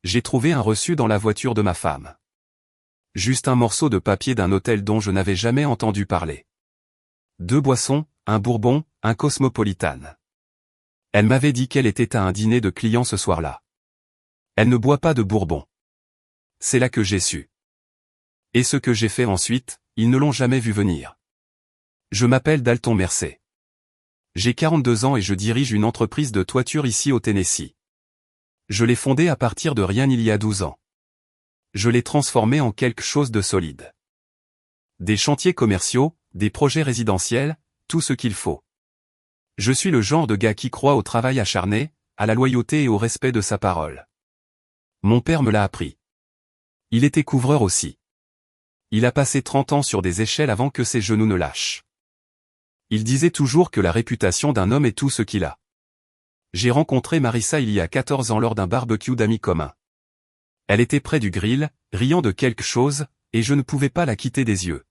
J'ai trouvé un reçu dans la voiture de ma femme. Juste un morceau de papier d'un hôtel dont je n'avais jamais entendu parler. 2 boissons, un bourbon, un Cosmopolitan. Elle m'avait dit qu'elle était à un dîner de clients ce soir-là. Elle ne boit pas de bourbon. C'est là que j'ai su. Et ce que j'ai fait ensuite, ils ne l'ont jamais vu venir. Je m'appelle Dalton Mercer. J'ai 42 ans et je dirige une entreprise de toiture ici au Tennessee. Je l'ai fondée à partir de rien il y a 12 ans. Je l'ai transformée en quelque chose de solide. Des chantiers commerciaux, des projets résidentiels, tout ce qu'il faut. Je suis le genre de gars qui croit au travail acharné, à la loyauté et au respect de sa parole. Mon père me l'a appris. Il était couvreur aussi. Il a passé 30 ans sur des échelles avant que ses genoux ne lâchent. Il disait toujours que la réputation d'un homme est tout ce qu'il a. J'ai rencontré Marissa il y a 14 ans lors d'un barbecue d'amis communs. Elle était près du grill, riant de quelque chose, et je ne pouvais pas la quitter des yeux.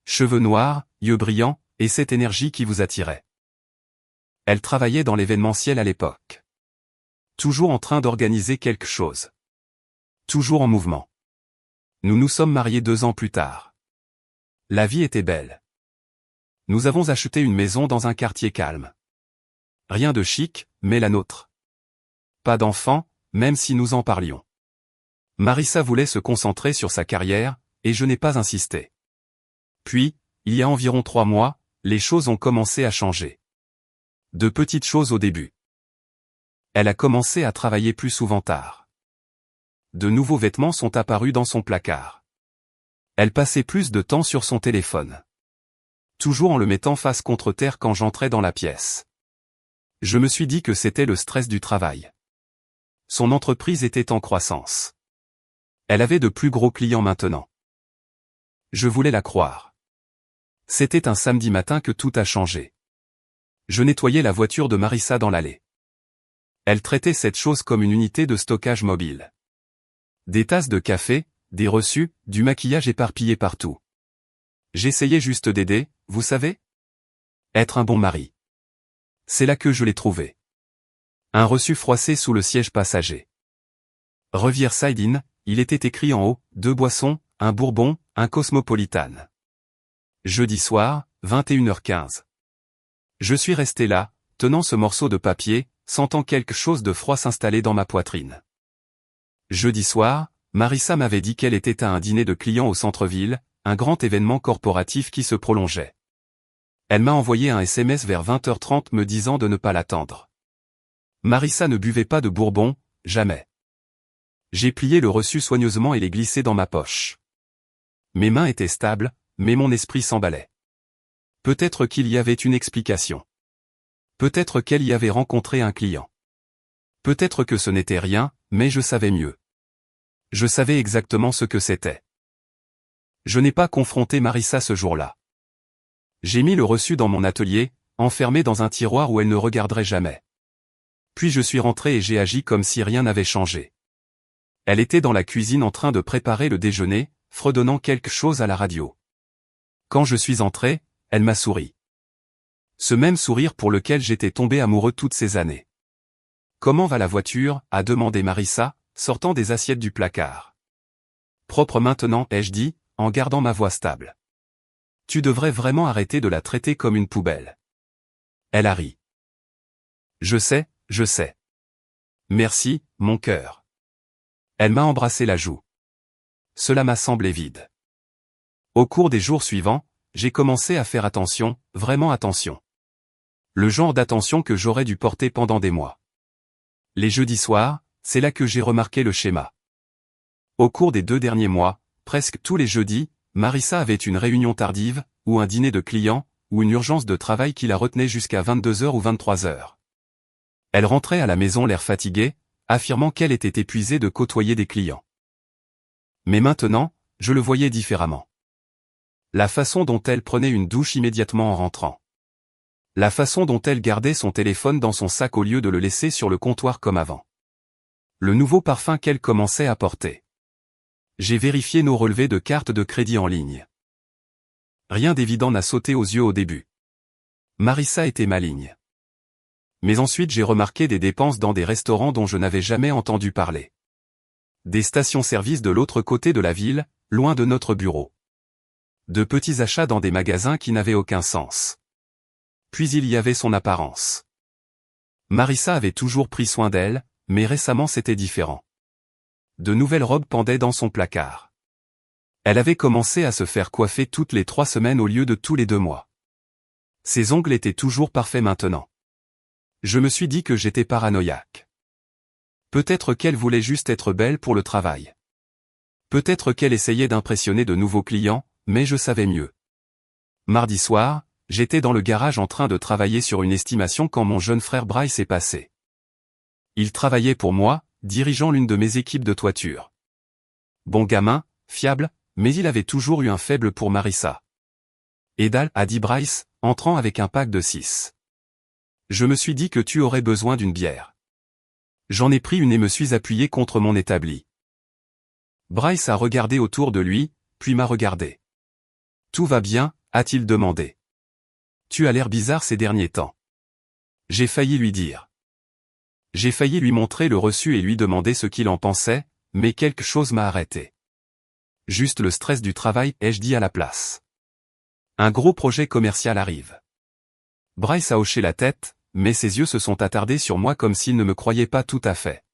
Cheveux noirs, yeux brillants, et cette énergie qui vous attirait. Elle travaillait dans l'événementiel à l'époque. Toujours en train d'organiser quelque chose. Toujours en mouvement. Nous nous sommes mariés 2 ans plus tard. La vie était belle. Nous avons acheté une maison dans un quartier calme. Rien de chic, mais la nôtre. Pas d'enfants, même si nous en parlions. Marissa voulait se concentrer sur sa carrière, et je n'ai pas insisté. Puis, il y a environ 3 mois, les choses ont commencé à changer. De petites choses au début. Elle a commencé à travailler plus souvent tard. De nouveaux vêtements sont apparus dans son placard. Elle passait plus de temps sur son téléphone. Toujours en le mettant face contre terre quand j'entrais dans la pièce. Je me suis dit que c'était le stress du travail. Son entreprise était en croissance. Elle avait de plus gros clients maintenant. Je voulais la croire. C'était un samedi matin que tout a changé. Je nettoyais la voiture de Marissa dans l'allée. Elle traitait cette chose comme une unité de stockage mobile. Des tasses de café, des reçus, du maquillage éparpillé partout. J'essayais juste d'aider, vous savez? Être un bon mari. C'est là que je l'ai trouvé. Un reçu froissé sous le siège passager. Riverside Inn, il était écrit en haut, 2 boissons, un bourbon, un Cosmopolitan. Jeudi soir, 21h15. Je suis resté là, tenant ce morceau de papier, sentant quelque chose de froid s'installer dans ma poitrine. Jeudi soir, Marissa m'avait dit qu'elle était à un dîner de clients au centre-ville, un grand événement corporatif qui se prolongeait. Elle m'a envoyé un SMS vers 20h30 me disant de ne pas l'attendre. Marissa ne buvait pas de bourbon, jamais. J'ai plié le reçu soigneusement et l'ai glissé dans ma poche. Mes mains étaient stables, mais mon esprit s'emballait. Peut-être qu'il y avait une explication. Peut-être qu'elle y avait rencontré un client. Peut-être que ce n'était rien, mais je savais mieux. Je savais exactement ce que c'était. Je n'ai pas confronté Marissa ce jour-là. J'ai mis le reçu dans mon atelier, enfermé dans un tiroir où elle ne regarderait jamais. Puis je suis rentré et j'ai agi comme si rien n'avait changé. Elle était dans la cuisine en train de préparer le déjeuner, fredonnant quelque chose à la radio. Quand je suis entré, elle m'a souri. Ce même sourire pour lequel j'étais tombé amoureux toutes ces années. « Comment va la voiture ?» a demandé Marissa, sortant des assiettes du placard. « Propre maintenant, ai-je dit, en gardant ma voix stable. Tu devrais vraiment arrêter de la traiter comme une poubelle. » Elle a ri. « Je sais, je sais. Merci, mon cœur. » Elle m'a embrassé la joue. Cela m'a semblé vide. Au cours des jours suivants, j'ai commencé à faire attention, vraiment attention. Le genre d'attention que j'aurais dû porter pendant des mois. Les jeudis soirs, c'est là que j'ai remarqué le schéma. Au cours des 2 derniers mois, presque tous les jeudis, Marissa avait une réunion tardive, ou un dîner de clients, ou une urgence de travail qui la retenait jusqu'à 22h ou 23h. Elle rentrait à la maison l'air fatigué, affirmant qu'elle était épuisée de côtoyer des clients. Mais maintenant, je le voyais différemment. La façon dont elle prenait une douche immédiatement en rentrant. La façon dont elle gardait son téléphone dans son sac au lieu de le laisser sur le comptoir comme avant. Le nouveau parfum qu'elle commençait à porter. J'ai vérifié nos relevés de carte de crédit en ligne. Rien d'évident n'a sauté aux yeux au début. Marissa était maligne. Mais ensuite j'ai remarqué des dépenses dans des restaurants dont je n'avais jamais entendu parler. Des stations-service de l'autre côté de la ville, loin de notre bureau. De petits achats dans des magasins qui n'avaient aucun sens. Puis il y avait son apparence. Marissa avait toujours pris soin d'elle, mais récemment c'était différent. De nouvelles robes pendaient dans son placard. Elle avait commencé à se faire coiffer toutes les 3 semaines au lieu de tous les 2 mois. Ses ongles étaient toujours parfaits maintenant. Je me suis dit que j'étais paranoïaque. Peut-être qu'elle voulait juste être belle pour le travail. Peut-être qu'elle essayait d'impressionner de nouveaux clients, mais je savais mieux. Mardi soir, j'étais dans le garage en train de travailler sur une estimation quand mon jeune frère Bryce est passé. Il travaillait pour moi, dirigeant l'une de mes équipes de toiture. Bon gamin, fiable, mais il avait toujours eu un faible pour Marissa. Edal, a dit Bryce, entrant avec un pack de 6. Je me suis dit que tu aurais besoin d'une bière. J'en ai pris une et me suis appuyé contre mon établi. Bryce a regardé autour de lui, puis m'a regardé. Tout va bien, a-t-il demandé. Tu as l'air bizarre ces derniers temps. J'ai failli lui dire. J'ai failli lui montrer le reçu et lui demander ce qu'il en pensait, mais quelque chose m'a arrêté. Juste le stress du travail, ai-je dit à la place. Un gros projet commercial arrive. Bryce a hoché la tête, mais ses yeux se sont attardés sur moi comme s'il ne me croyait pas tout à fait.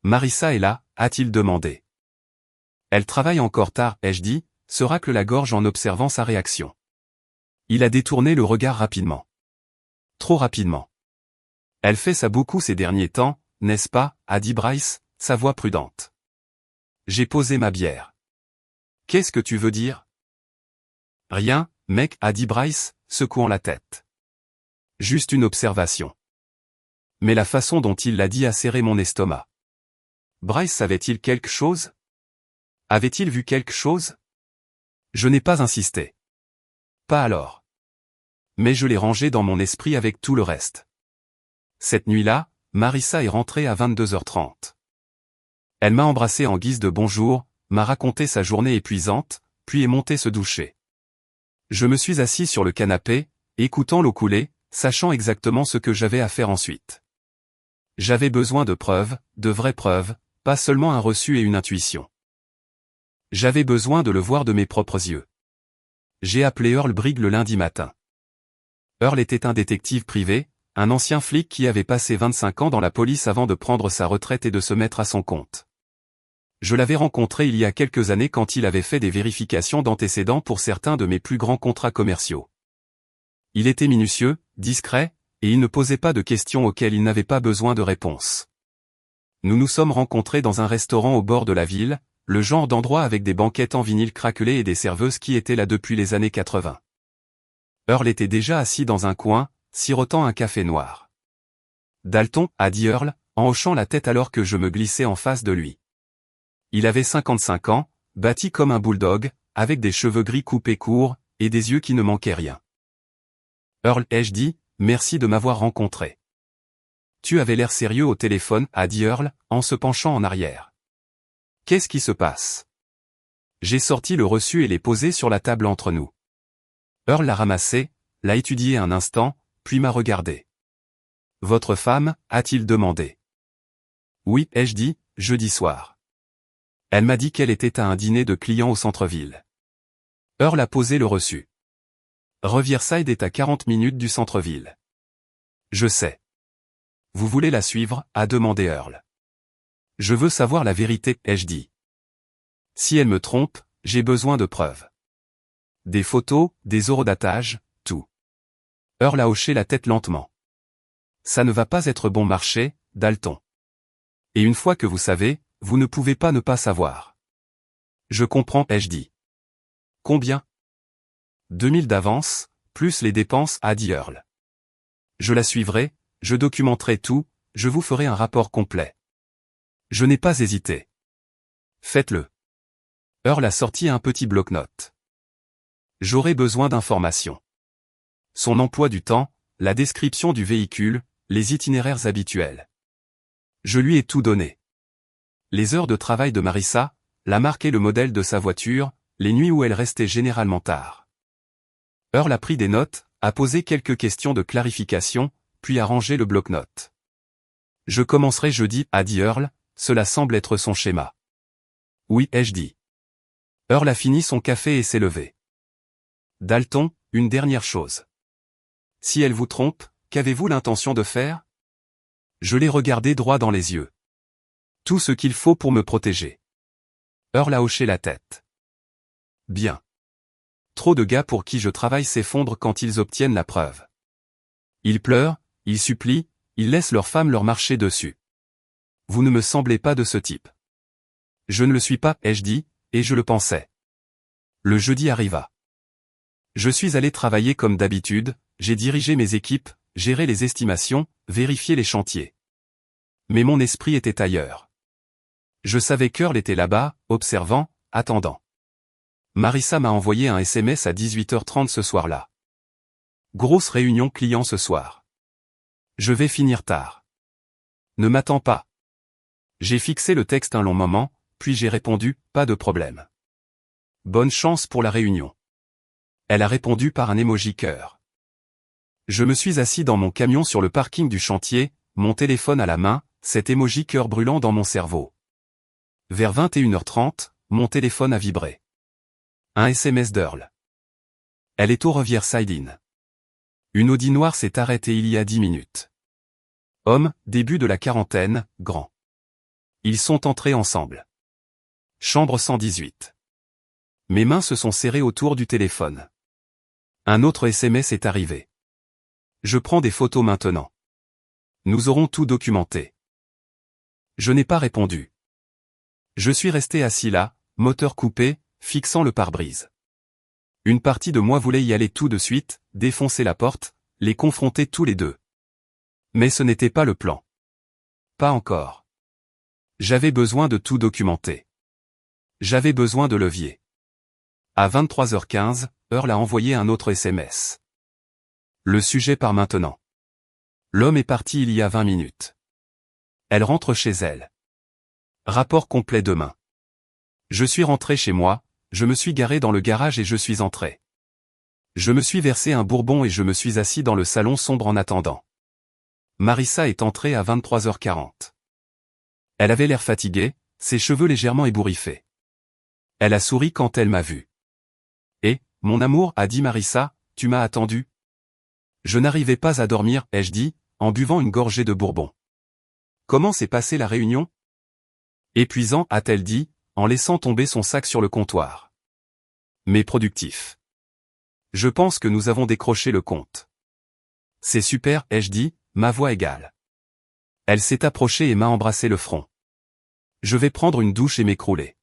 Marissa est là, a-t-il demandé. Elle travaille encore tard, ai-je dit, se racle la gorge en observant sa réaction. Il a détourné le regard rapidement. Trop rapidement. Elle fait ça beaucoup ces derniers temps, n'est-ce pas, a dit Bryce, sa voix prudente. J'ai posé ma bière. Qu'est-ce que tu veux dire? Rien, mec, a dit Bryce, secouant la tête. Juste une observation. Mais la façon dont il l'a dit a serré mon estomac. Bryce savait-il quelque chose? Avait-il vu quelque chose? Je n'ai pas insisté. Pas alors. Mais je l'ai rangé dans mon esprit avec tout le reste. Cette nuit-là, Marissa est rentrée à 22h30. Elle m'a embrassé en guise de bonjour, m'a raconté sa journée épuisante, puis est montée se doucher. Je me suis assis sur le canapé, écoutant l'eau couler, sachant exactement ce que j'avais à faire ensuite. J'avais besoin de preuves, de vraies preuves, pas seulement un reçu et une intuition. J'avais besoin de le voir de mes propres yeux. J'ai appelé Earl Brigg le lundi matin. Earl était un détective privé, un ancien flic qui avait passé 25 ans dans la police avant de prendre sa retraite et de se mettre à son compte. Je l'avais rencontré il y a quelques années quand il avait fait des vérifications d'antécédents pour certains de mes plus grands contrats commerciaux. Il était minutieux, discret, et il ne posait pas de questions auxquelles il n'avait pas besoin de réponse. Nous nous sommes rencontrés dans un restaurant au bord de la ville, le genre d'endroit avec des banquettes en vinyle craquelé et des serveuses qui étaient là depuis les années 80. Earl était déjà assis dans un coin, sirotant un café noir. Dalton, a dit Earl, en hochant la tête alors que je me glissais en face de lui. Il avait 55 ans, bâti comme un bulldog, avec des cheveux gris coupés courts, et des yeux qui ne manquaient rien. Earl, ai-je dit, merci de m'avoir rencontré. Tu avais l'air sérieux au téléphone, a dit Earl, en se penchant en arrière. Qu'est-ce qui se passe? J'ai sorti le reçu et l'ai posé sur la table entre nous. Earl l'a ramassé, l'a étudié un instant, puis m'a regardé. Votre femme, a-t-il demandé. Oui, ai-je dit, jeudi soir. Elle m'a dit qu'elle était à un dîner de clients au centre-ville. Earl a posé le reçu. Riverside est à 40 minutes du centre-ville. Je sais. Vous voulez la suivre, a demandé Earl. Je veux savoir la vérité, ai-je dit. Si elle me trompe, j'ai besoin de preuves. Des photos, des horodatage, tout. Earl a hoché la tête lentement. Ça ne va pas être bon marché, Dalton. Et une fois que vous savez, vous ne pouvez pas ne pas savoir. Je comprends, ai-je dit. Combien? 2000 d'avance, plus les dépenses, a dit Earl. Je la suivrai, je documenterai tout, je vous ferai un rapport complet. Je n'ai pas hésité. Faites-le. Earl a sorti un petit bloc-notes. J'aurai besoin d'informations. Son emploi du temps, la description du véhicule, les itinéraires habituels. Je lui ai tout donné. Les heures de travail de Marissa, la marque et le modèle de sa voiture, les nuits où elle restait généralement tard. Earl a pris des notes, a posé quelques questions de clarification, puis a rangé le bloc-notes. Je commencerai jeudi, a dit Earl, cela semble être son schéma. Oui, ai-je dit. Earl a fini son café et s'est levé. Dalton, une dernière chose. Si elle vous trompe, qu'avez-vous l'intention de faire? Je l'ai regardé droit dans les yeux. Tout ce qu'il faut pour me protéger. Earl a hoché la tête. Bien. Trop de gars pour qui je travaille s'effondrent quand ils obtiennent la preuve. Ils pleurent, ils supplient, ils laissent leurs femmes leur marcher dessus. Vous ne me semblez pas de ce type. Je ne le suis pas, ai-je dit, et je le pensais. Le jeudi arriva. Je suis allé travailler comme d'habitude, j'ai dirigé mes équipes, géré les estimations, vérifié les chantiers. Mais mon esprit était ailleurs. Je savais qu'Earl était là-bas, observant, attendant. Marissa m'a envoyé un SMS à 18h30 ce soir-là. Grosse réunion client ce soir. Je vais finir tard. Ne m'attends pas. J'ai fixé le texte un long moment, puis j'ai répondu, pas de problème. Bonne chance pour la réunion. Elle a répondu par un emoji cœur. Je me suis assis dans mon camion sur le parking du chantier, mon téléphone à la main, cet emoji cœur brûlant dans mon cerveau. Vers 21h30, mon téléphone a vibré. Un SMS d'Earl. Elle est au Riverside Inn. Une Audi noire s'est arrêtée il y a 10 minutes. Homme, début de la quarantaine, grand. Ils sont entrés ensemble. Chambre 118. Mes mains se sont serrées autour du téléphone. Un autre SMS est arrivé. Je prends des photos maintenant. Nous aurons tout documenté. Je n'ai pas répondu. Je suis resté assis là, moteur coupé, fixant le pare-brise. Une partie de moi voulait y aller tout de suite, défoncer la porte, les confronter tous les deux. Mais ce n'était pas le plan. Pas encore. J'avais besoin de tout documenter. J'avais besoin de levier. À 23h15, Earl a envoyé un autre SMS. Le sujet part maintenant. L'homme est parti il y a 20 minutes. Elle rentre chez elle. Rapport complet demain. Je suis rentré chez moi, je me suis garé dans le garage et je suis entré. Je me suis versé un bourbon et je me suis assis dans le salon sombre en attendant. Marissa est entrée à 23h40. Elle avait l'air fatiguée, ses cheveux légèrement ébouriffés. Elle a souri quand elle m'a vu. Et, mon amour, a dit Marissa, tu m'as attendu? Je n'arrivais pas à dormir, ai-je dit, en buvant une gorgée de bourbon. Comment s'est passée la réunion? Épuisant, a-t-elle dit, en laissant tomber son sac sur le comptoir. Mais productif. Je pense que nous avons décroché le compte. C'est super, ai-je dit, ma voix égale. Elle s'est approchée et m'a embrassé le front. Je vais prendre une douche et m'écrouler.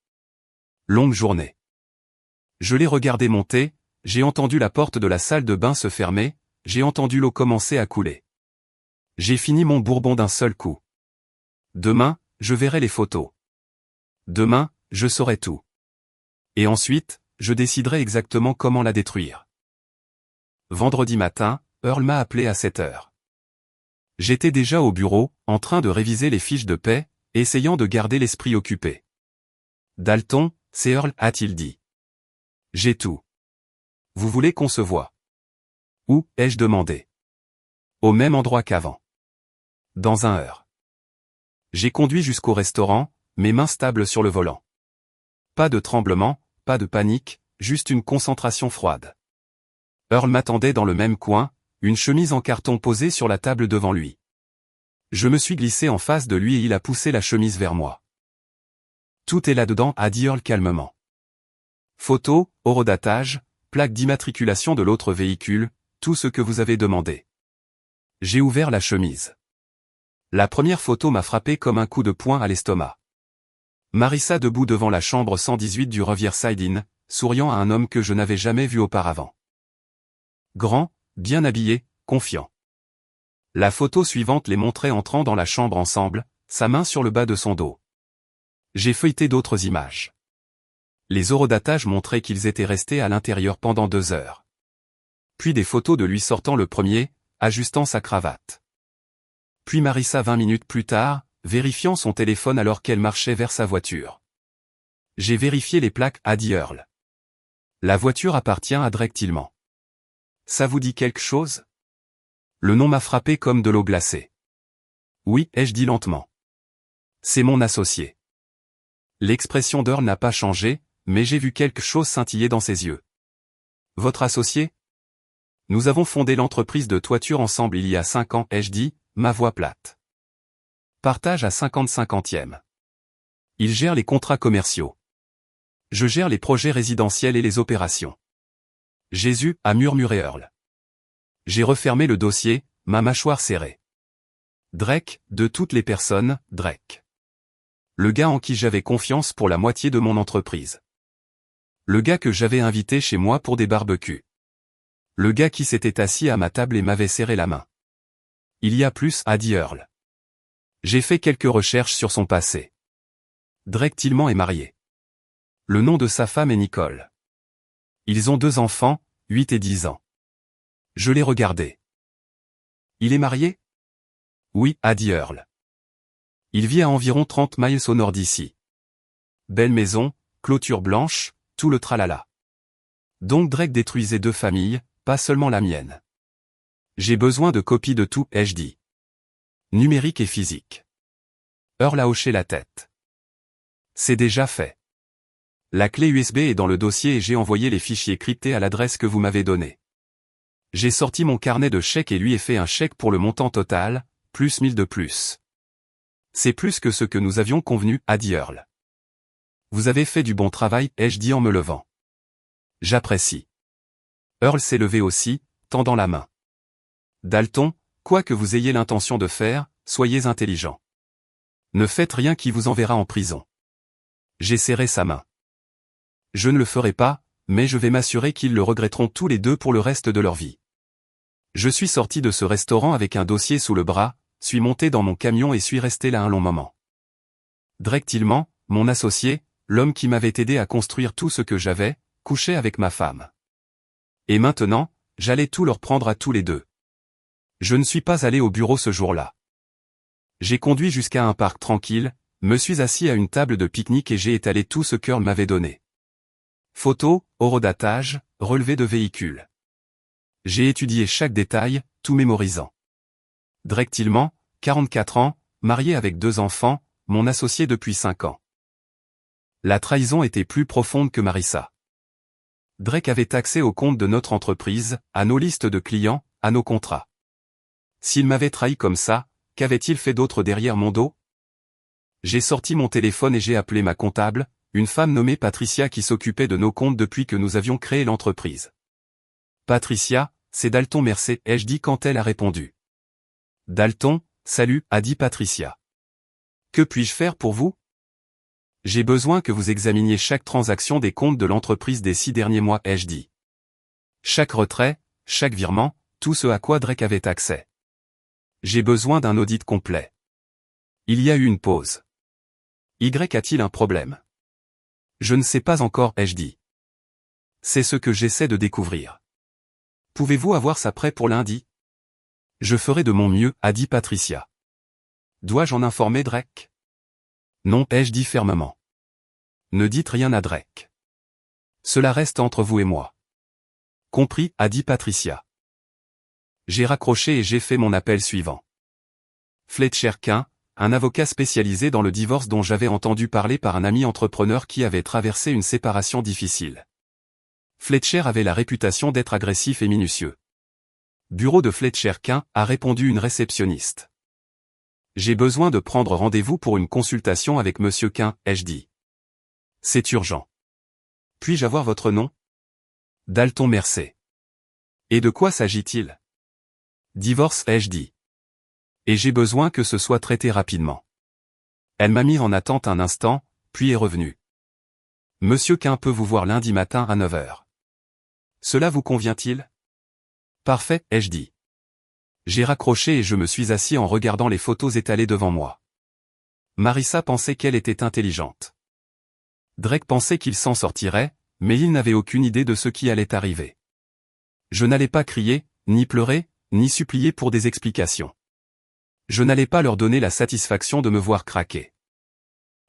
Longue journée. Je l'ai regardé monter, j'ai entendu la porte de la salle de bain se fermer, j'ai entendu l'eau commencer à couler. J'ai fini mon bourbon d'un seul coup. Demain, je verrai les photos. Demain, je saurai tout. Et ensuite, je déciderai exactement comment la détruire. Vendredi matin, Earl m'a appelé à 7h. J'étais déjà au bureau, en train de réviser les fiches de paie, essayant de garder l'esprit occupé. Dalton, c'est Earl, a-t-il dit. J'ai tout. Vous voulez qu'on se voie? Où, ai-je demandé. Au même endroit qu'avant. Dans 1 heure. J'ai conduit jusqu'au restaurant, mes mains stables sur le volant. Pas de tremblement, pas de panique, juste une concentration froide. Earl m'attendait dans le même coin, une chemise en carton posée sur la table devant lui. Je me suis glissé en face de lui et il a poussé la chemise vers moi. Tout est là-dedans, a dit Earl calmement. Photo, horodatage, plaque d'immatriculation de l'autre véhicule, tout ce que vous avez demandé. J'ai ouvert la chemise. La première photo m'a frappé comme un coup de poing à l'estomac. Marissa debout devant la chambre 118 du Riverside Inn, souriant à un homme que je n'avais jamais vu auparavant. Grand, bien habillé, confiant. La photo suivante les montrait entrant dans la chambre ensemble, sa main sur le bas de son dos. J'ai feuilleté d'autres images. Les horodatages montraient qu'ils étaient restés à l'intérieur pendant 2 heures. Puis des photos de lui sortant le premier, ajustant sa cravate. Puis Marissa 20 minutes plus tard, vérifiant son téléphone alors qu'elle marchait vers sa voiture. J'ai vérifié les plaques, a dit Earl. La voiture appartient à Drake Tillman. Ça vous dit quelque chose? Le nom m'a frappé comme de l'eau glacée. Oui, ai-je dit lentement. C'est mon associé. L'expression d'Earl n'a pas changé, mais j'ai vu quelque chose scintiller dans ses yeux. Votre associé? Nous avons fondé l'entreprise de toiture ensemble il y a 5 ans, ai-je dit, ma voix plate. Partage à 50-50e. Il gère les contrats commerciaux. Je gère les projets résidentiels et les opérations. Jésus, a murmuré Earl. J'ai refermé le dossier, ma mâchoire serrée. Drake, de toutes les personnes, Drake. Le gars en qui j'avais confiance pour la moitié de mon entreprise. Le gars que j'avais invité chez moi pour des barbecues. Le gars qui s'était assis à ma table et m'avait serré la main. Il y a plus, a dit Earl. J'ai fait quelques recherches sur son passé. Drake Tillman est marié. Le nom de sa femme est Nicole. Ils ont 2 enfants, 8 et 10 ans. Je l'ai regardé. Il est marié? Oui, a dit Earl. Il vit à environ 30 miles au nord d'ici. Belle maison, clôture blanche, tout le tralala. Donc Drake détruisait 2 familles, pas seulement la mienne. J'ai besoin de copies de tout, ai-je dit. Numérique et physique. Earl a hoché la tête. C'est déjà fait. La clé USB est dans le dossier et j'ai envoyé les fichiers cryptés à l'adresse que vous m'avez donnée. J'ai sorti mon carnet de chèques et lui ai fait un chèque pour le montant total, plus 1000 de plus. C'est plus que ce que nous avions convenu, a dit Earl. Vous avez fait du bon travail, ai-je dit en me levant. J'apprécie. Earl s'est levé aussi, tendant la main. Dalton, quoi que vous ayez l'intention de faire, soyez intelligent. Ne faites rien qui vous enverra en prison. J'ai serré sa main. Je ne le ferai pas, mais je vais m'assurer qu'ils le regretteront tous les 2 pour le reste de leur vie. Je suis sorti de ce restaurant avec un dossier sous le bras, suis monté dans mon camion et suis resté là un long moment. Drake Tillman, mon associé, l'homme qui m'avait aidé à construire tout ce que j'avais, couchait avec ma femme. Et maintenant, j'allais tout leur prendre à tous les 2. Je ne suis pas allé au bureau ce jour-là. J'ai conduit jusqu'à un parc tranquille, me suis assis à une table de pique-nique et j'ai étalé tout ce qu'Earl m'avait donné. Photos, horodatage, relevés de véhicules. J'ai étudié chaque détail, tout mémorisant. Drake Tillman, 44 ans, marié avec 2 enfants, mon associé depuis 5 ans. La trahison était plus profonde que Marissa. Drake avait accès aux comptes de notre entreprise, à nos listes de clients, à nos contrats. S'il m'avait trahi comme ça, qu'avait-il fait d'autre derrière mon dos? J'ai sorti mon téléphone et j'ai appelé ma comptable, une femme nommée Patricia qui s'occupait de nos comptes depuis que nous avions créé l'entreprise. Patricia, c'est Dalton Mercé, ai-je dit quand elle a répondu. Dalton, salut, a dit Patricia. Que puis-je faire pour vous? J'ai besoin que vous examiniez chaque transaction des comptes de l'entreprise des 6 derniers mois, ai-je dit. Chaque retrait, chaque virement, tout ce à quoi Drake avait accès. J'ai besoin d'un audit complet. Il y a eu une pause. Y a-t-il un problème? Je ne sais pas encore, ai-je dit. C'est ce que j'essaie de découvrir. Pouvez-vous avoir ça prêt pour lundi? Je ferai de mon mieux, a dit Patricia. Dois-je en informer Drake? Non, ai-je dit fermement. Ne dites rien à Drake. Cela reste entre vous et moi. Compris, a dit Patricia. J'ai raccroché et j'ai fait mon appel suivant. Fletcher Quinn, un avocat spécialisé dans le divorce dont j'avais entendu parler par un ami entrepreneur qui avait traversé une séparation difficile. Fletcher avait la réputation d'être agressif et minutieux. Bureau de Fletcher Quinn, a répondu une réceptionniste. J'ai besoin de prendre rendez-vous pour une consultation avec Monsieur Quinn, ai-je dit. C'est urgent. Puis-je avoir votre nom? Dalton Mercé. Et de quoi s'agit-il? Divorce, ai-je dit. Et j'ai besoin que ce soit traité rapidement. Elle m'a mis en attente un instant, puis est revenue. Monsieur Quinn peut vous voir lundi matin à 9 h. Cela vous convient-il? Parfait, ai-je dit. J'ai raccroché et je me suis assis en regardant les photos étalées devant moi. Marissa pensait qu'elle était intelligente. Drake pensait qu'il s'en sortirait, mais il n'avait aucune idée de ce qui allait arriver. Je n'allais pas crier, ni pleurer, ni supplier pour des explications. Je n'allais pas leur donner la satisfaction de me voir craquer.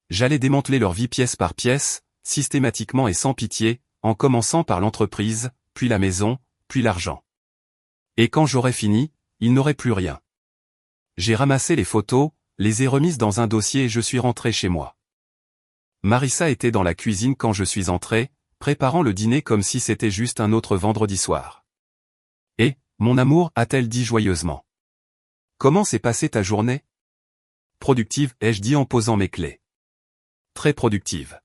J'allais démanteler leur vie pièce par pièce, systématiquement et sans pitié, en commençant par l'entreprise, puis la maison, puis l'argent. Et quand j'aurais fini, il n'aurait plus rien. J'ai ramassé les photos, les ai remises dans un dossier et je suis rentré chez moi. Marissa était dans la cuisine quand je suis entré, préparant le dîner comme si c'était juste un autre vendredi soir. « Et, mon amour » a-t-elle dit joyeusement. « Comment s'est passée ta journée ?»« Productive » ai-je dit en posant mes clés. « Très productive. »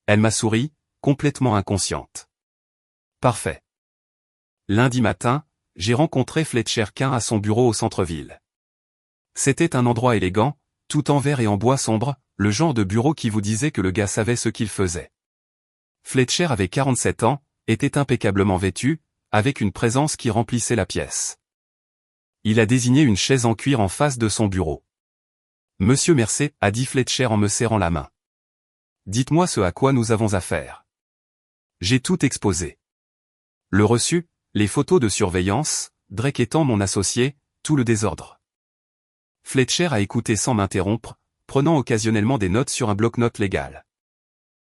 Elle m'a souri, complètement inconsciente. « Parfait. » Lundi matin, j'ai rencontré Fletcher Quinn à son bureau au centre-ville. C'était un endroit élégant, tout en verre et en bois sombre, le genre de bureau qui vous disait que le gars savait ce qu'il faisait. Fletcher avait 47 ans, était impeccablement vêtu, avec une présence qui remplissait la pièce. Il a désigné une chaise en cuir en face de son bureau. « Monsieur Mercer » a dit Fletcher en me serrant la main. « Dites-moi ce à quoi nous avons affaire. » J'ai tout exposé. Le reçu, les photos de surveillance, Drake étant mon associé, tout le désordre. Fletcher a écouté sans m'interrompre, prenant occasionnellement des notes sur un bloc-notes légal.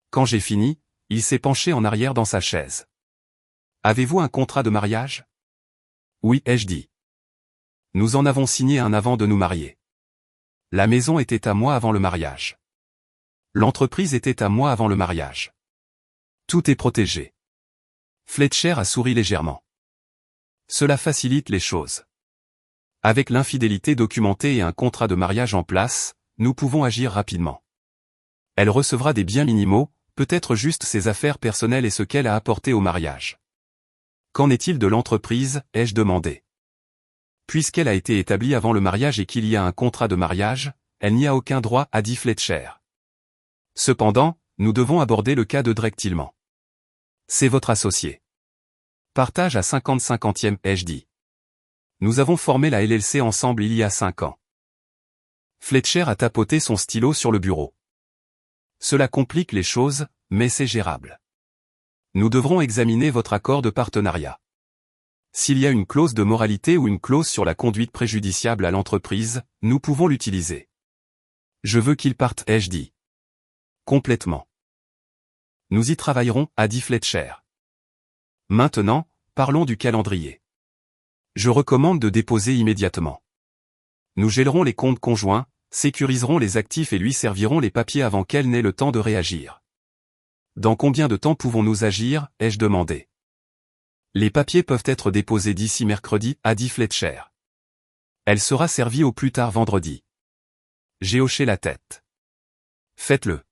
Quand j'ai fini, il s'est penché en arrière dans sa chaise. « Avez-vous un contrat de mariage ?»« Oui » ai-je dit. « Nous en avons signé un avant de nous marier. La maison était à moi avant le mariage. L'entreprise était à moi avant le mariage. Tout est protégé. » Fletcher a souri légèrement. Cela facilite les choses. Avec l'infidélité documentée et un contrat de mariage en place, nous pouvons agir rapidement. Elle recevra des biens minimaux, peut-être juste ses affaires personnelles et ce qu'elle a apporté au mariage. Qu'en est-il de l'entreprise, ai-je demandé. Puisqu'elle a été établie avant le mariage et qu'il y a un contrat de mariage, elle n'y a aucun droit, a dit Fletcher. Cependant, nous devons aborder le cas de Drake Tillman. C'est votre associé. Partage à 50-50e, ai-je dit. Nous avons formé la LLC ensemble il y a 5 ans. Fletcher a tapoté son stylo sur le bureau. Cela complique les choses, mais c'est gérable. Nous devrons examiner votre accord de partenariat. S'il y a une clause de moralité ou une clause sur la conduite préjudiciable à l'entreprise, nous pouvons l'utiliser. Je veux qu'il parte, ai-je dit. Complètement. Nous y travaillerons, a dit Fletcher. Maintenant, parlons du calendrier. Je recommande de déposer immédiatement. Nous gèlerons les comptes conjoints, sécuriserons les actifs et lui servirons les papiers avant qu'elle n'ait le temps de réagir. Dans combien de temps pouvons-nous agir, ai-je demandé. Les papiers peuvent être déposés d'ici mercredi, a dit Fletcher. Elle sera servie au plus tard vendredi. J'ai hoché la tête. Faites-le.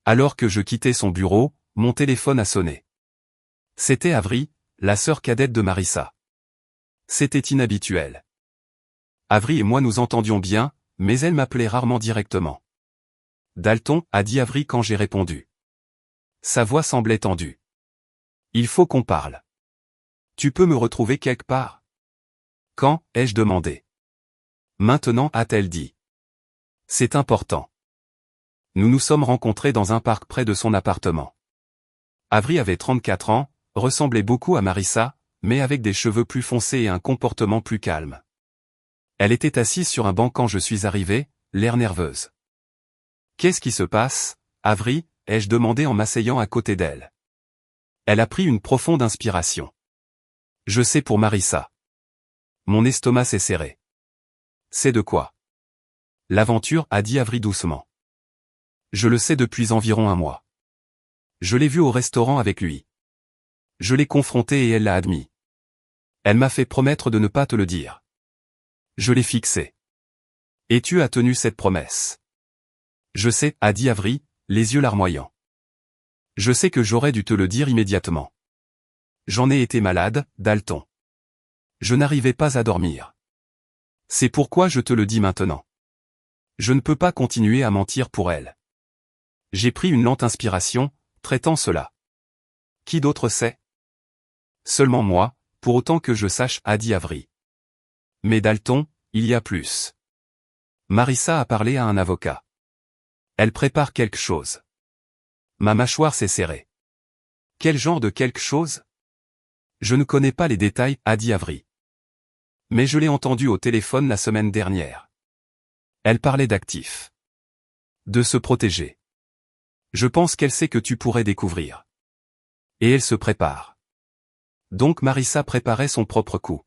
Alors que je quittais son bureau, mon téléphone a sonné. C'était Avery, la sœur cadette de Marissa. C'était inhabituel. Avery et moi nous entendions bien, mais elle m'appelait rarement directement. Dalton, a dit Avery quand j'ai répondu. Sa voix semblait tendue. Il faut qu'on parle. Tu peux me retrouver quelque part? Quand, ai-je demandé. Maintenant, a-t-elle dit. C'est important. Nous nous sommes rencontrés dans un parc près de son appartement. Avery avait 34 ans, ressemblait beaucoup à Marissa, mais avec des cheveux plus foncés et un comportement plus calme. Elle était assise sur un banc quand je suis arrivé, l'air nerveuse. Qu'est-ce qui se passe, Avery, ai-je demandé en m'asseyant à côté d'elle. Elle a pris une profonde inspiration. Je sais pour Marissa. Mon estomac s'est serré. C'est de quoi? L'aventure, a dit Avery doucement. Je le sais depuis environ un mois. Je l'ai vu au restaurant avec lui. Je l'ai confronté et elle l'a admis. Elle m'a fait promettre de ne pas te le dire. Je l'ai fixé. Et tu as tenu cette promesse. Je sais, a dit Avery, les yeux larmoyants. Je sais que j'aurais dû te le dire immédiatement. J'en ai été malade, Dalton. Je n'arrivais pas à dormir. C'est pourquoi je te le dis maintenant. Je ne peux pas continuer à mentir pour elle. J'ai pris une lente inspiration, traitant cela. Qui d'autre sait? Seulement moi, pour autant que je sache, a dit Avery. Mais Dalton, il y a plus. Marissa a parlé à un avocat. Elle prépare quelque chose. Ma mâchoire s'est serrée. Quel genre de quelque chose? Je ne connais pas les détails, a dit Avery. Mais je l'ai entendu au téléphone la semaine dernière. Elle parlait d'actifs. De se protéger. Je pense qu'elle sait que tu pourrais découvrir. Et elle se prépare. Donc Marissa préparait son propre coup.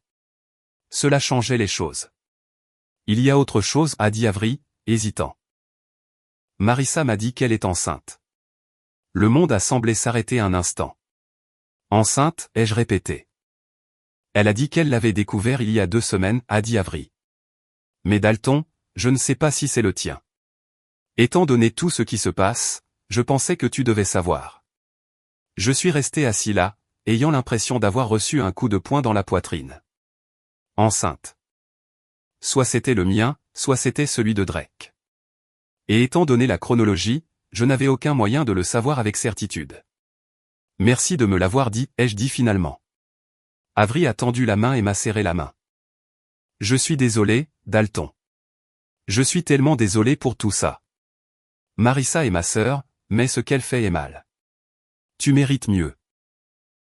Cela changeait les choses. Il y a autre chose, a dit Avery, hésitant. Marissa m'a dit qu'elle est enceinte. Le monde a semblé s'arrêter un instant. Enceinte, ai-je répété. Elle a dit qu'elle l'avait découvert il y a 2 semaines, a dit Avery. Mais Dalton, je ne sais pas si c'est le tien. Étant donné tout ce qui se passe, je pensais que tu devais savoir. Je suis resté assis là, ayant l'impression d'avoir reçu un coup de poing dans la poitrine. Enceinte. Soit c'était le mien, soit c'était celui de Drake. Et étant donné la chronologie, je n'avais aucun moyen de le savoir avec certitude. Merci de me l'avoir dit, ai-je dit finalement. Avery a tendu la main et m'a serré la main. Je suis désolé, Dalton. Je suis tellement désolé pour tout ça. Marissa est ma sœur, mais ce qu'elle fait est mal. Tu mérites mieux.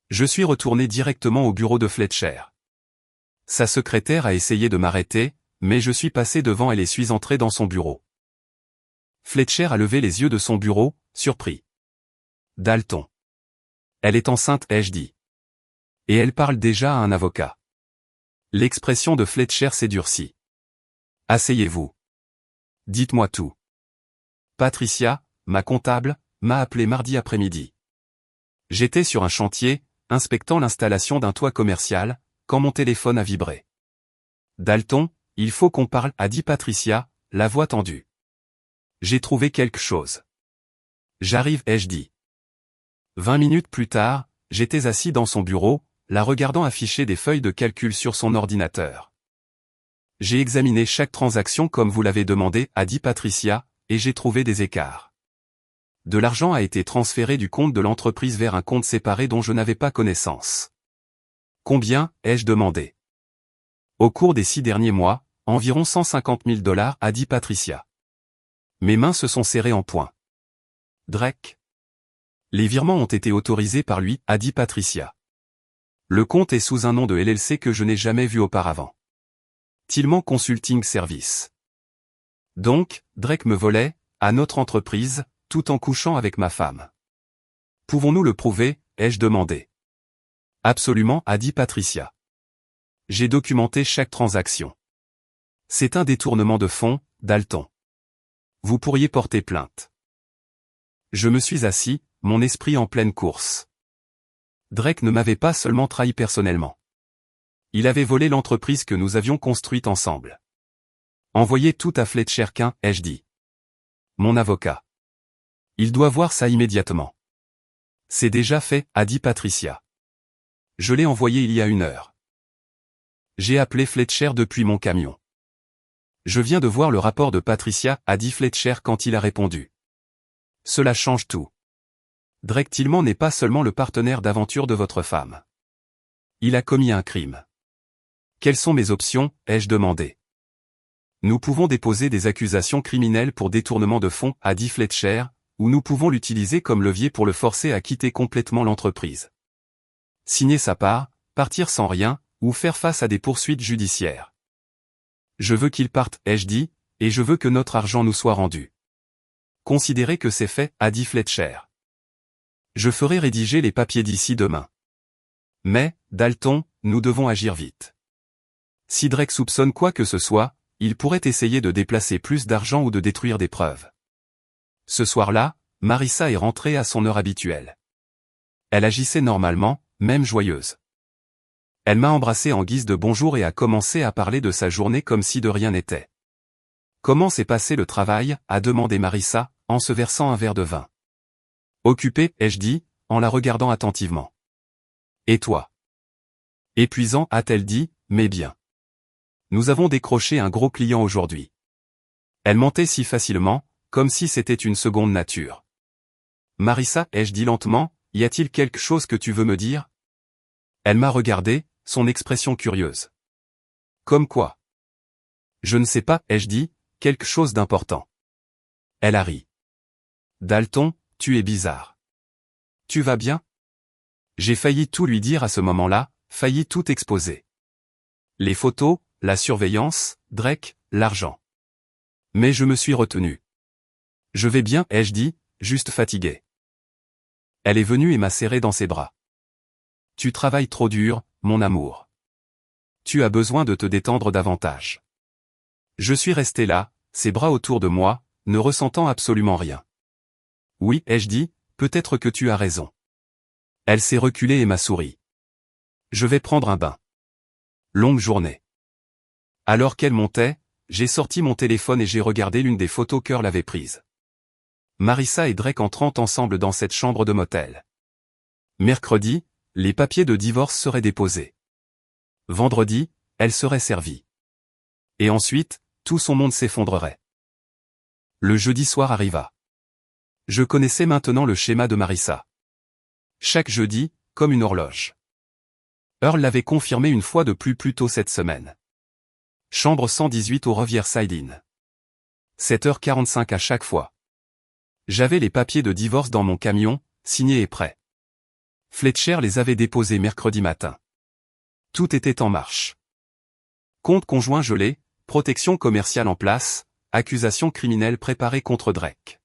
Je suis retourné directement au bureau de Fletcher. Sa secrétaire a essayé de m'arrêter, mais je suis passé devant elle et suis entré dans son bureau. Fletcher a levé les yeux de son bureau, surpris. Dalton. Elle est enceinte, ai-je dit. Et elle parle déjà à un avocat. L'expression de Fletcher s'est durcie. Asseyez-vous. Dites-moi tout. Patricia, ma comptable, m'a appelé mardi après-midi. J'étais sur un chantier, inspectant l'installation d'un toit commercial, quand mon téléphone a vibré. Dalton, il faut qu'on parle, a dit Patricia, la voix tendue. J'ai trouvé quelque chose. J'arrive, ai-je dit. 20 minutes plus tard, j'étais assis dans son bureau, la regardant afficher des feuilles de calcul sur son ordinateur. J'ai examiné chaque transaction comme vous l'avez demandé, a dit Patricia, et j'ai trouvé des écarts. De l'argent a été transféré du compte de l'entreprise vers un compte séparé dont je n'avais pas connaissance. Combien, ai-je demandé. Au cours des 6 derniers mois, environ 150 000 $, a dit Patricia. Mes mains se sont serrées en poing. Drake. Les virements ont été autorisés par lui, a dit Patricia. Le compte est sous un nom de LLC que je n'ai jamais vu auparavant. Tillman Consulting Service. Donc, Drake me volait, à notre entreprise, tout en couchant avec ma femme. Pouvons-nous le prouver, ai-je demandé. Absolument, a dit Patricia. J'ai documenté chaque transaction. C'est un détournement de fonds, Dalton. Vous pourriez porter plainte. Je me suis assis, mon esprit en pleine course. Drake ne m'avait pas seulement trahi personnellement. Il avait volé l'entreprise que nous avions construite ensemble. Envoyez tout à Fletcher qu'un, ai-je dit. Mon avocat. Il doit voir ça immédiatement. C'est déjà fait, a dit Patricia. Je l'ai envoyé il y a 1 heure. J'ai appelé Fletcher depuis mon camion. Je viens de voir le rapport de Patricia, a dit Fletcher quand il a répondu. Cela change tout. Drake Tillman n'est pas seulement le partenaire d'aventure de votre femme. Il a commis un crime. Quelles sont mes options, ai-je demandé. Nous pouvons déposer des accusations criminelles pour détournement de fonds, a dit Fletcher, ou nous pouvons l'utiliser comme levier pour le forcer à quitter complètement l'entreprise. Signer sa part, partir sans rien, ou faire face à des poursuites judiciaires. Je veux qu'il parte, ai-je dit, et je veux que notre argent nous soit rendu. Considérez que c'est fait, a dit Fletcher. Je ferai rédiger les papiers d'ici demain. Mais, Dalton, nous devons agir vite. Si Drake soupçonne quoi que ce soit, il pourrait essayer de déplacer plus d'argent ou de détruire des preuves. Ce soir-là, Marissa est rentrée à son heure habituelle. Elle agissait normalement, même joyeuse. Elle m'a embrassé en guise de bonjour et a commencé à parler de sa journée comme si de rien n'était. Comment s'est passé le travail, a demandé Marissa, en se versant un verre de vin. Occupé, ai-je dit, en la regardant attentivement. Et toi? Épuisant, a-t-elle dit, mais bien. Nous avons décroché un gros client aujourd'hui. Elle mentait si facilement, comme si c'était une seconde nature. Marissa, ai-je dit lentement, y a-t-il quelque chose que tu veux me dire? Elle m'a regardé, son expression curieuse. Comme quoi? Je ne sais pas, ai-je dit, quelque chose d'important. Elle a ri. Dalton, tu es bizarre. Tu vas bien? J'ai failli tout lui dire à ce moment-là, failli tout exposer. Les photos, la surveillance, Drake, l'argent. Mais je me suis retenu. Je vais bien, ai-je dit, juste fatigué. Elle est venue et m'a serré dans ses bras. Tu travailles trop dur, mon amour. Tu as besoin de te détendre davantage. Je suis resté là, ses bras autour de moi, ne ressentant absolument rien. Oui, ai-je dit, peut-être que tu as raison. Elle s'est reculée et m'a souri. Je vais prendre un bain. Longue journée. Alors qu'elle montait, j'ai sorti mon téléphone et j'ai regardé l'une des photos qu'Earl avait prises. Marissa et Drake entrant ensemble dans cette chambre de motel. Mercredi, les papiers de divorce seraient déposés. Vendredi, elle serait servie. Et ensuite, tout son monde s'effondrerait. Le jeudi soir arriva. Je connaissais maintenant le schéma de Marissa. Chaque jeudi, comme une horloge. Earl l'avait confirmé une fois de plus tôt cette semaine. Chambre 118 au Riverside Inn. 7h45 à chaque fois. J'avais les papiers de divorce dans mon camion, signés et prêts. Fletcher les avait déposés mercredi matin. Tout était en marche. Compte conjoint gelé, protection commerciale en place, accusation criminelle préparée contre Drake.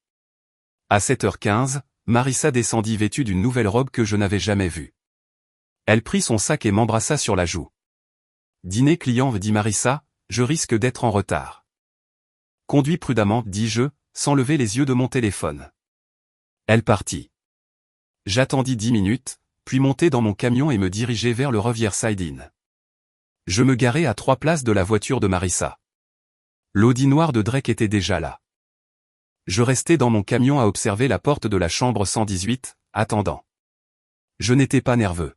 À 7h15, Marissa descendit vêtue d'une nouvelle robe que je n'avais jamais vue. Elle prit son sac et m'embrassa sur la joue. Dîner client, dit Marissa, je risque d'être en retard. Conduis prudemment, dis-je, sans lever les yeux de mon téléphone. Elle partit. J'attendis 10 minutes, puis montai dans mon camion et me dirigeai vers le Riverside Inn. Je me garai à 3 places de la voiture de Marissa. L'Audi noir de Drake était déjà là. Je restai dans mon camion à observer la porte de la chambre 118, attendant. Je n'étais pas nerveux.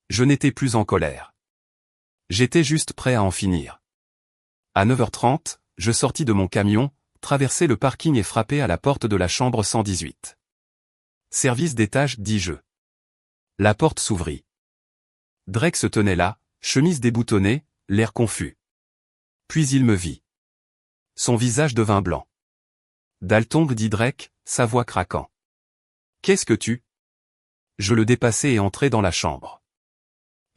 Je n'étais plus en colère. J'étais juste prêt à en finir. À 9h30, je sortis de mon camion, traversai le parking et frappai à la porte de la chambre 118. Service d'étage, dis-je. La porte s'ouvrit. Drake se tenait là, chemise déboutonnée, l'air confus. Puis il me vit. Son visage devint blanc. Dalton, dit Drake, sa voix craquant. Qu'est-ce que tu... Je le dépassai et entrai dans la chambre.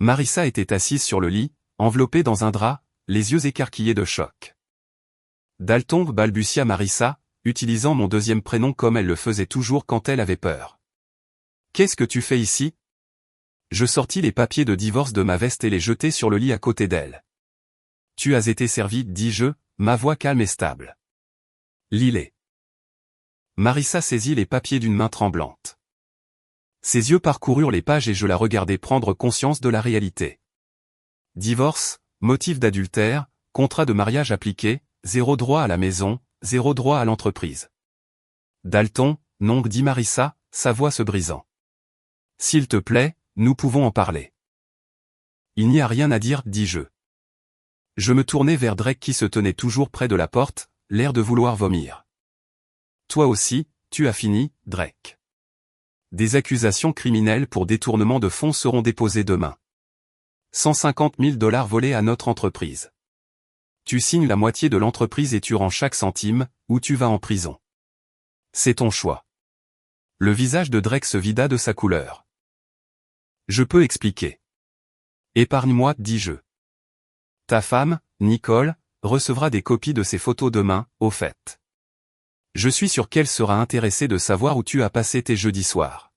Marissa était assise sur le lit, enveloppée dans un drap, les yeux écarquillés de choc. Dalton, balbutia Marissa, utilisant mon deuxième prénom comme elle le faisait toujours quand elle avait peur. Qu'est-ce que tu fais ici? Je sortis les papiers de divorce de ma veste et les jetai sur le lit à côté d'elle. Tu as été servi, dis-je, ma voix calme et stable. Lis-les. Marissa saisit les papiers d'une main tremblante. Ses yeux parcoururent les pages et je la regardai prendre conscience de la réalité. Divorce, motif d'adultère, contrat de mariage appliqué, 0 droit à la maison, 0 droit à l'entreprise. Dalton, non, dit Marissa, sa voix se brisant. S'il te plaît, nous pouvons en parler. Il n'y a rien à dire, dis-je. Je me tournai vers Drake qui se tenait toujours près de la porte, l'air de vouloir vomir. Toi aussi, tu as fini, Drake. Des accusations criminelles pour détournement de fonds seront déposées demain. 150 000 $ volés à notre entreprise. Tu signes la moitié de l'entreprise et tu rends chaque centime, ou tu vas en prison. C'est ton choix. Le visage de Drake se vida de sa couleur. Je peux expliquer. Épargne-moi, dis-je. Ta femme, Nicole, recevra des copies de ces photos demain, au fait. Je suis sûr qu'elle sera intéressée de savoir où tu as passé tes jeudis soirs.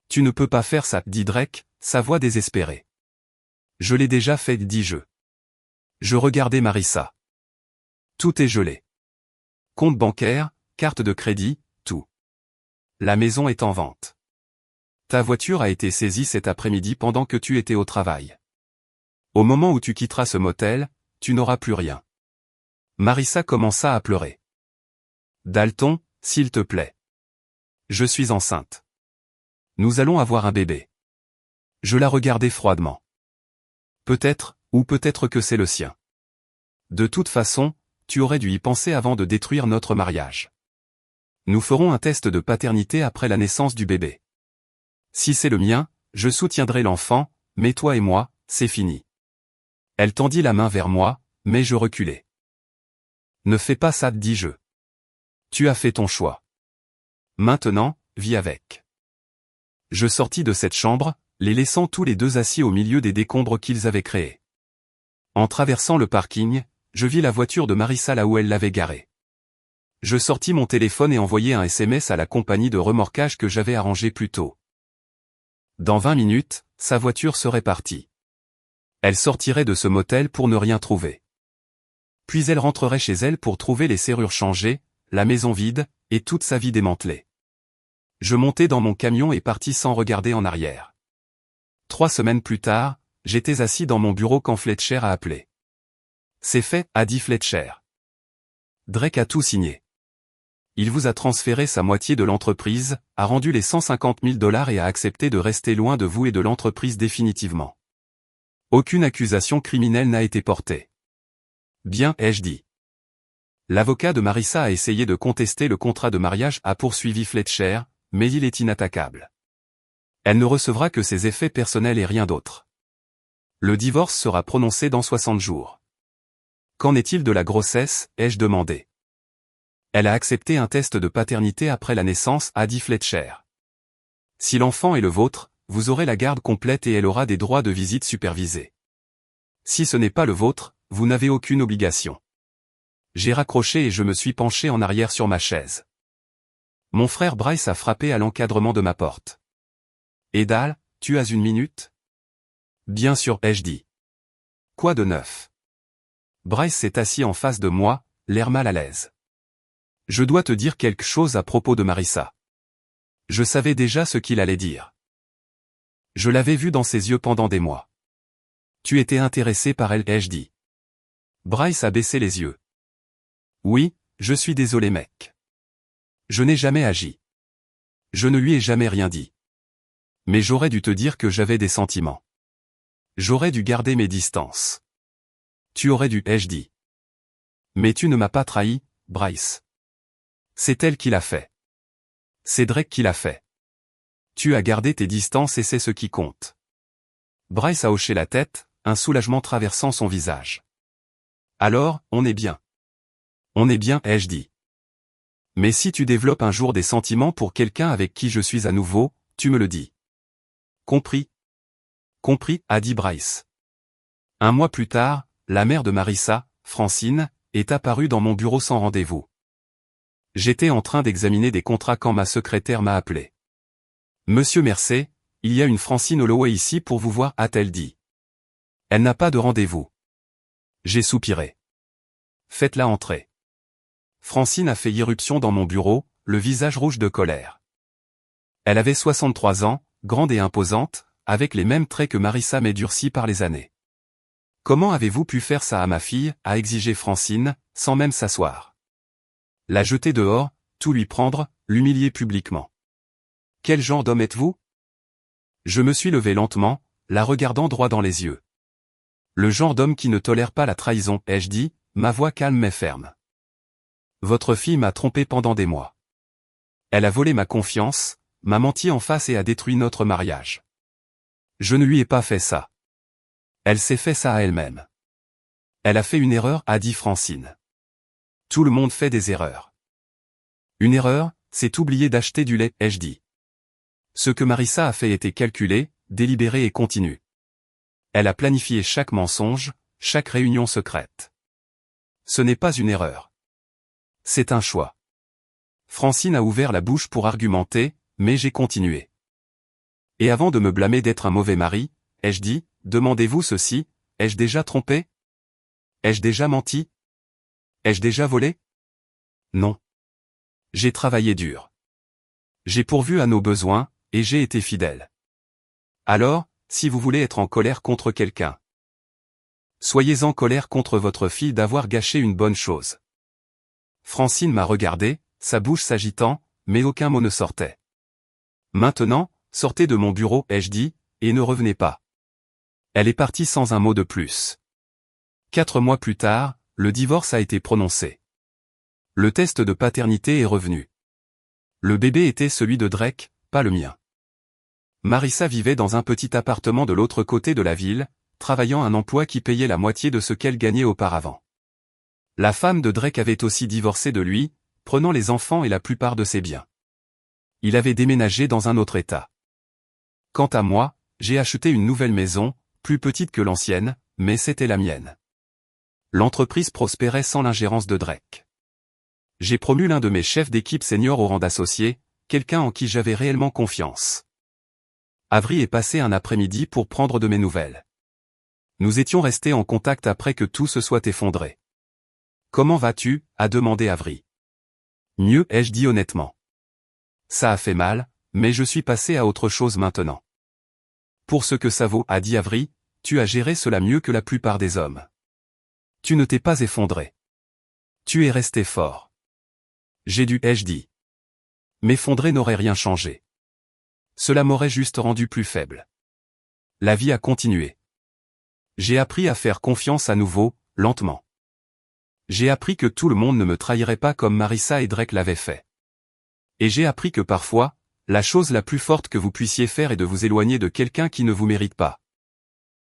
Tu ne peux pas faire ça, dit Drake, sa voix désespérée. Je l'ai déjà fait, dis-je. Je regardais Marissa. Tout est gelé. Compte bancaire, carte de crédit, tout. La maison est en vente. Ta voiture a été saisie cet après-midi pendant que tu étais au travail. Au moment où tu quitteras ce motel, tu n'auras plus rien. Marissa commença à pleurer. Dalton, s'il te plaît. Je suis enceinte. Nous allons avoir un bébé. Je la regardais froidement. Peut-être, ou peut-être que c'est le sien. De toute façon, tu aurais dû y penser avant de détruire notre mariage. Nous ferons un test de paternité après la naissance du bébé. Si c'est le mien, je soutiendrai l'enfant, mais toi et moi, c'est fini. Elle tendit la main vers moi, mais je reculai. Ne fais pas ça, dis-je. Tu as fait ton choix. Maintenant, vis avec. Je sortis de cette chambre, les laissant tous les deux assis au milieu des décombres qu'ils avaient créés. En traversant le parking, je vis la voiture de Marissa là où elle l'avait garée. Je sortis mon téléphone et envoyai un SMS à la compagnie de remorquage que j'avais arrangé plus tôt. Dans 20 minutes, sa voiture serait partie. Elle sortirait de ce motel pour ne rien trouver. Puis elle rentrerait chez elle pour trouver les serrures changées, la maison vide, et toute sa vie démantelée. Je montai dans mon camion et partis sans regarder en arrière. 3 semaines plus tard, j'étais assis dans mon bureau quand Fletcher a appelé. C'est fait, a dit Fletcher. Drake a tout signé. Il vous a transféré sa moitié de l'entreprise, a rendu les $150 000 et a accepté de rester loin de vous et de l'entreprise définitivement. Aucune accusation criminelle n'a été portée. Bien, ai-je dit. L'avocat de Marissa a essayé de contester le contrat de mariage, a poursuivi Fletcher, mais il est inattaquable. Elle ne recevra que ses effets personnels et rien d'autre. Le divorce sera prononcé dans 60 jours. Qu'en est-il de la grossesse, ai-je demandé. Elle a accepté un test de paternité après la naissance, a dit Fletcher. Si l'enfant est le vôtre, vous aurez la garde complète et elle aura des droits de visite supervisés. Si ce n'est pas le vôtre, vous n'avez aucune obligation. J'ai raccroché et je me suis penché en arrière sur ma chaise. Mon frère Bryce a frappé à l'encadrement de ma porte. Edal, tu as une minute? Bien sûr, ai-je dit. Quoi de neuf? Bryce s'est assis en face de moi, l'air mal à l'aise. Je dois te dire quelque chose à propos de Marissa. Je savais déjà ce qu'il allait dire. Je l'avais vu dans ses yeux pendant des mois. Tu étais intéressé par elle, ai-je dit. Bryce a baissé les yeux. Oui, je suis désolé mec. Je n'ai jamais agi. Je ne lui ai jamais rien dit. Mais j'aurais dû te dire que j'avais des sentiments. J'aurais dû garder mes distances. Tu aurais dû, ai-je dit. Mais tu ne m'as pas trahi, Bryce. C'est elle qui l'a fait. C'est Drake qui l'a fait. Tu as gardé tes distances et c'est ce qui compte. Bryce a hoché la tête, un soulagement traversant son visage. Alors, on est bien. On est bien, ai-je dit. Mais si tu développes un jour des sentiments pour quelqu'un avec qui je suis à nouveau, tu me le dis. Compris. Compris, a dit Bryce. 1 mois plus tard, la mère de Marissa, Francine, est apparue dans mon bureau sans rendez-vous. J'étais en train d'examiner des contrats quand ma secrétaire m'a appelé. Monsieur Mercey, il y a une Francine Holloway ici pour vous voir, a-t-elle dit. Elle n'a pas de rendez-vous. J'ai soupiré. Faites-la entrer. Francine a fait irruption dans mon bureau, le visage rouge de colère. Elle avait 63 ans, grande et imposante, avec les mêmes traits que Marissa mais durcis par les années. Comment avez-vous pu faire ça à ma fille, a exigé Francine, sans même s'asseoir. La jeter dehors, tout lui prendre, l'humilier publiquement. Quel genre d'homme êtes-vous? Je me suis levé lentement, la regardant droit dans les yeux. Le genre d'homme qui ne tolère pas la trahison, ai-je dit, ma voix calme mais ferme. Votre fille m'a trompé pendant des mois. Elle a volé ma confiance, m'a menti en face et a détruit notre mariage. Je ne lui ai pas fait ça. Elle s'est fait ça à elle-même. Elle a fait une erreur, a dit Francine. Tout le monde fait des erreurs. Une erreur, c'est oublier d'acheter du lait, ai-je dit. Ce que Marissa a fait était calculé, délibéré et continu. Elle a planifié chaque mensonge, chaque réunion secrète. Ce n'est pas une erreur. C'est un choix. Francine a ouvert la bouche pour argumenter, mais j'ai continué. Et avant de me blâmer d'être un mauvais mari, ai-je dit, demandez-vous ceci, ai-je déjà trompé? Ai-je déjà menti? Ai-je déjà volé? Non. J'ai travaillé dur. J'ai pourvu à nos besoins, et j'ai été fidèle. Alors, si vous voulez être en colère contre quelqu'un, soyez en colère contre votre fille d'avoir gâché une bonne chose. Francine m'a regardé, sa bouche s'agitant, mais aucun mot ne sortait. Maintenant, sortez de mon bureau, ai-je dit, et ne revenez pas. Elle est partie sans un mot de plus. 4 mois plus tard, le divorce a été prononcé. Le test de paternité est revenu. Le bébé était celui de Drake, pas le mien. Marissa vivait dans un petit appartement de l'autre côté de la ville, travaillant un emploi qui payait la moitié de ce qu'elle gagnait auparavant. La femme de Drake avait aussi divorcé de lui, prenant les enfants et la plupart de ses biens. Il avait déménagé dans un autre état. Quant à moi, j'ai acheté une nouvelle maison, plus petite que l'ancienne, mais c'était la mienne. L'entreprise prospérait sans l'ingérence de Drake. J'ai promu l'un de mes chefs d'équipe senior au rang d'associé, quelqu'un en qui j'avais réellement confiance. Avery est passé un après-midi pour prendre de mes nouvelles. Nous étions restés en contact après que tout se soit effondré. Comment vas-tu, a demandé Avery. Mieux, ai-je dit honnêtement. Ça a fait mal, mais je suis passé à autre chose maintenant. Pour ce que ça vaut, a dit Avery, tu as géré cela mieux que la plupart des hommes. Tu ne t'es pas effondré. Tu es resté fort. J'ai dû, ai-je dit. M'effondrer n'aurait rien changé. Cela m'aurait juste rendu plus faible. La vie a continué. J'ai appris à faire confiance à nouveau, lentement. J'ai appris que tout le monde ne me trahirait pas comme Marissa et Drake l'avaient fait. Et j'ai appris que parfois, la chose la plus forte que vous puissiez faire est de vous éloigner de quelqu'un qui ne vous mérite pas.